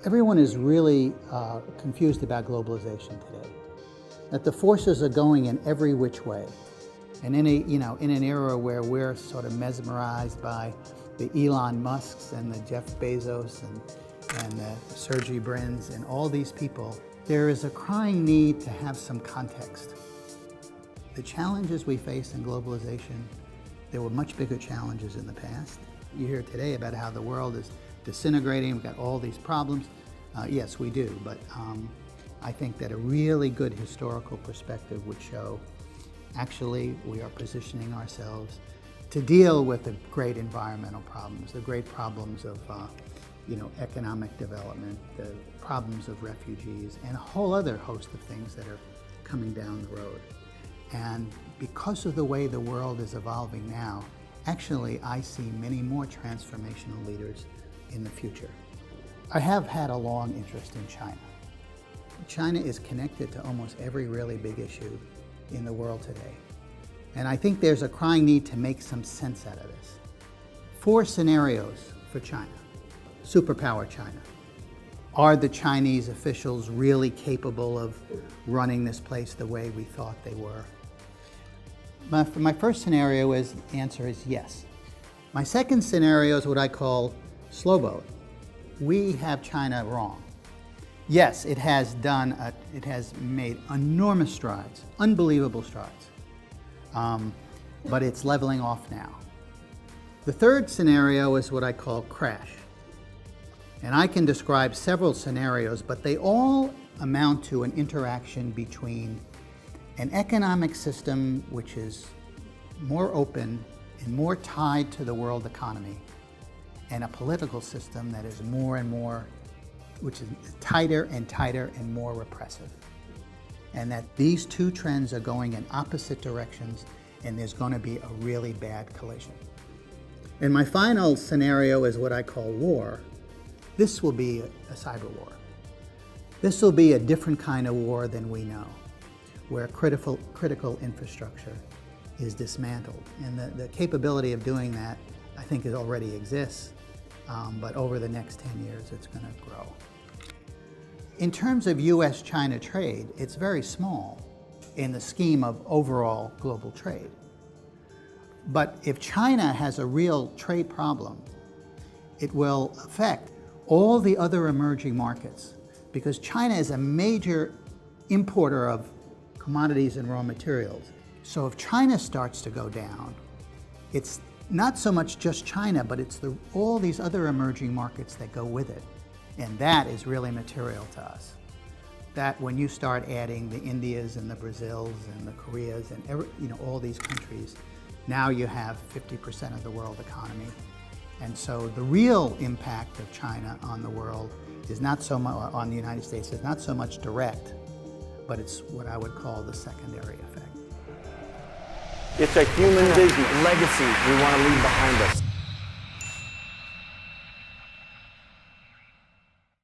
Everyone is really confused about globalization today. That the forces are going in every which way. And in an era where we're sort of mesmerized by the Elon Musks and the Jeff Bezos and the Sergey Brins and all these people, there is a crying need to have some context. The challenges we face in globalization, there were much bigger challenges in the past. You hear today about how the world is disintegrating, we've got all these problems. Yes, we do, but I think that a really good historical perspective would show actually we are positioning ourselves to deal with the great environmental problems, the great problems of economic development, the problems of refugees, and a whole other host of things that are coming down the road. And because of the way the world is evolving now, actually I see many more transformational leaders in the future. I have had a long interest in China. China is connected to almost every really big issue in the world today. And I think there's a crying need to make some sense out of this. 4 scenarios for China. Superpower China. Are the Chinese officials really capable of running this place the way we thought they were? My first scenario answer is yes. My second scenario is what I call slow boat. We have China wrong. Yes, it has made enormous strides, unbelievable strides, but it's leveling off now. The third scenario is what I call crash. And I can describe several scenarios, but they all amount to an interaction between an economic system which is more open and more tied to the world economy, and a political system that is more and more, which is tighter and tighter and more repressive. And that these 2 trends are going in opposite directions, and there's going to be a really bad collision. And my final scenario is what I call war. This will be a cyber war. This will be a different kind of war than we know, where critical infrastructure is dismantled. And the capability of doing that, I think, it already exists, but over the next 10 years, it's going to grow. In terms of US-China trade, it's very small in the scheme of overall global trade. But if China has a real trade problem, it will affect all the other emerging markets, because China is a major importer of commodities and raw materials. So if China starts to go down, it's not so much just China, but it's all these other emerging markets that go with it. And that is really material to us. That when you start adding the Indias and the Brazils and the Koreas and all these countries, now you have 50% of the world economy. And so the real impact of China on the world is not so much, on the United States, is not so much direct, but it's what I would call the secondary effect. It's a human business legacy we want to leave behind us.